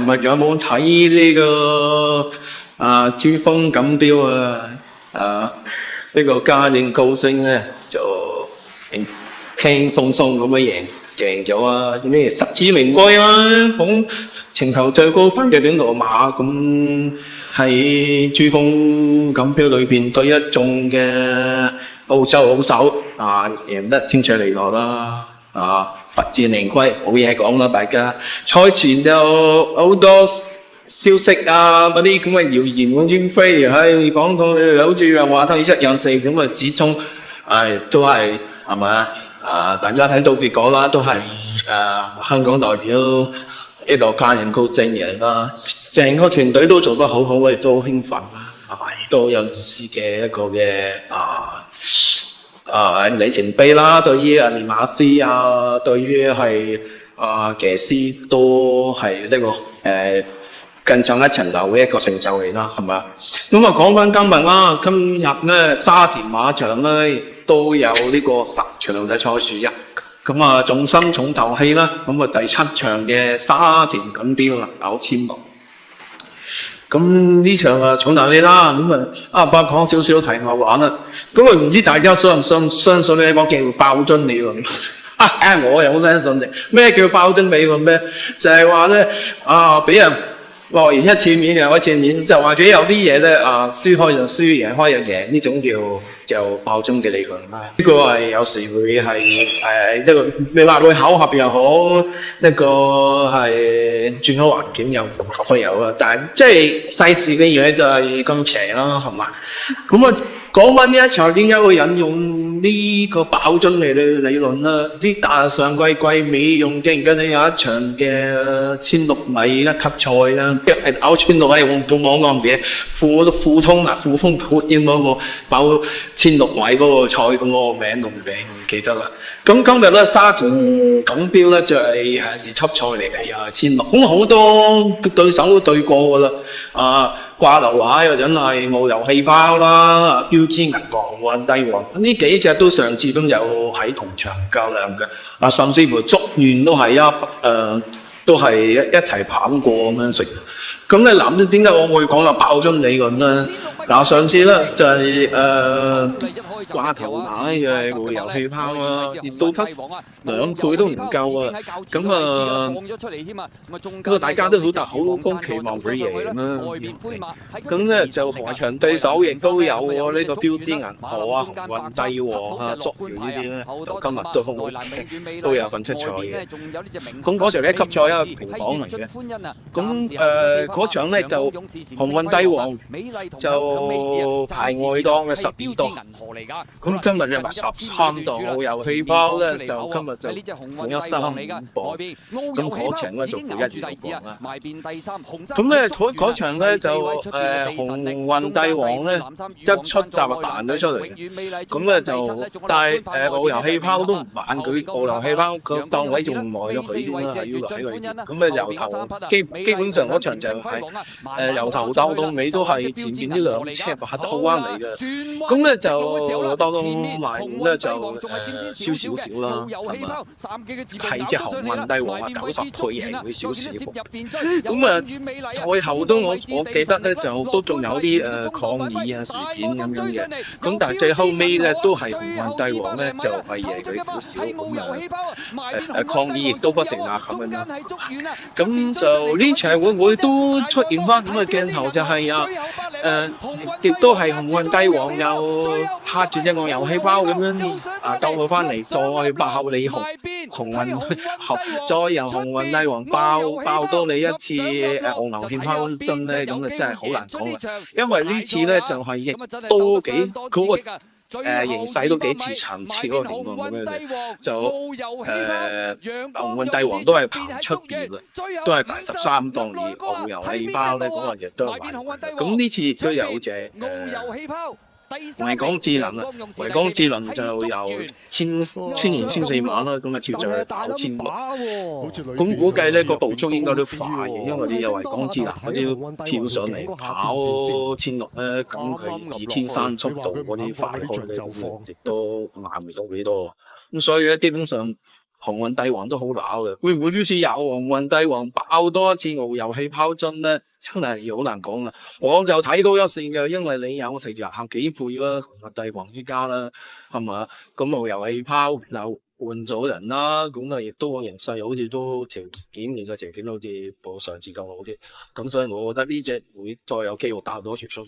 琴日有冇睇呢個珠峰錦標呢個嘉應高升咧就輕輕鬆鬆咁樣贏咗咩實至名歸咁全球最高分嘅短途馬咁喺珠峰錦標裏邊對一眾嘅澳洲好手贏得清脆利落啦實至名歸冇嘢講啦，大家賽前就好多消息嗰啲咁嘅謠言咁先飛，講到好似話生一有四咁始終都係咪大家睇到結果啦，都係香港代表呢個嘉應高升贏啦，成個團隊都做得好好，我亦都好興奮都有意思嘅一個嘅里程碑啦，對於練馬師對於係騎師都係呢個更上一層樓嘅一個成就嚟啦，係咪？咁講翻今日咧沙田馬場咧都有呢個10場嘅賽事咁重心重頭戲啦，咁第7場嘅沙田錦標9000犢。咁呢場重頭戲啦，咁講少少題外話啦。咁唔知大家相信呢個叫爆樽理論？我又好相信嘅。咩叫爆樽理論咧？就係話咧俾人落完一次面又一次面，就或者有啲嘢咧輸開就輸，贏開就贏，呢種叫爆樽嘅理論啦。呢個係有時會係一個你話佢巧合又好，一個係轉咗環境又都有啦。但係即係世事嘅嘢就係咁邪啦，係嘛？咁講翻呢一場點解會引用呢個爆樽嚟嘅理論啦？上季尾用記唔記得有一場嘅1600米一級賽啦，一係跑1600米用網岸嘅富通闊英嗰個跑1600米嗰個賽嗰個名同名唔記得啦。咁今日咧沙田錦標咧就係2級賽嚟嘅，又係1600，咁好多對手都對過噶啦，掛流話又真係冇油氣泡啦，標誌銀行運帝王呢幾隻都上次都有喺同場較量嘅，甚至乎祝願都係都係一齊跑過咁樣食。咁你諗點解我會講爆樽理論咧？上次咧就係掛頭馬嘅冇油氣泡熱到得2倍都唔夠咁大家都好高期望佢贏啦。咁咧就何場對手亦都有呢個標誌銀河鴻運帝王祝願呢啲咧，就今日都有份出賽嘅。咁嗰場一級賽平榜嚟嘅。咁嗰場咧就鴻運帝王就排外檔嘅12檔，咁今日嘅13檔冇油氣泡咧，就今日就負135磅，咁嗰場咧就負126磅啦。咁咧嗰場咧就鴻運帝王咧一出閘彈咗出嚟，咁咧就但係冇油氣泡都唔慢佢，冇油氣泡佢檔位仲耐咗佢添啦，係要喺裏邊。咁咧由頭基本上嗰場就係由頭到尾都係前面呢兩車把得好啱嚟嘅，咁咧就到埋咧就少少啦，係隻鴻運帝王90倍贏會少少，咁賽後都我記得咧就都仲有啲抗議事件咁樣嘅，咁但係最後尾咧都係鴻運帝王咧就係贏佢少少，咁抗議亦都不成立咁樣，咁就呢場會唔會都出現翻咁嘅鏡頭，就係亦都係鴻運帝王又拍住隻個油氣泡咁樣救佢翻嚟，再爆你鴻運，再由鴻運帝王爆多你一次紅牛氣泡樽咧，咁真係好難講啦。因為呢次咧就係亦都幾嗰個形勢都幾似層次嗰個情況咁樣嘅，就鴻運帝王都係排出邊嘅，都係排13檔，而紅油氣泡咧嗰個亦都係排。咁呢次亦都有隻維港智能維港智能就由千年千四馬啦，咁跳上去跑1600，咁估計咧個步速應該都快嘅，因為你有維港智能嗰啲跳上嚟跑1600咧，咁佢2300速度嗰啲快開咧，亦都慢唔到幾多，咁所以咧基本上鴻運帝王都好打嘅，會唔會呢次有鴻運帝王爆多一次遨遊氣泡樽咧？真係好難講啦。我就睇到一線嘅，因為你有成廿幾倍啦，鴻運帝王依家啦，係嘛？咁遨遊氣泡又換咗人啦，咁啊亦都個形勢好似都條件面嘅條件好似冇上次咁好啲，咁所以我覺得呢隻會再有機會打多條數。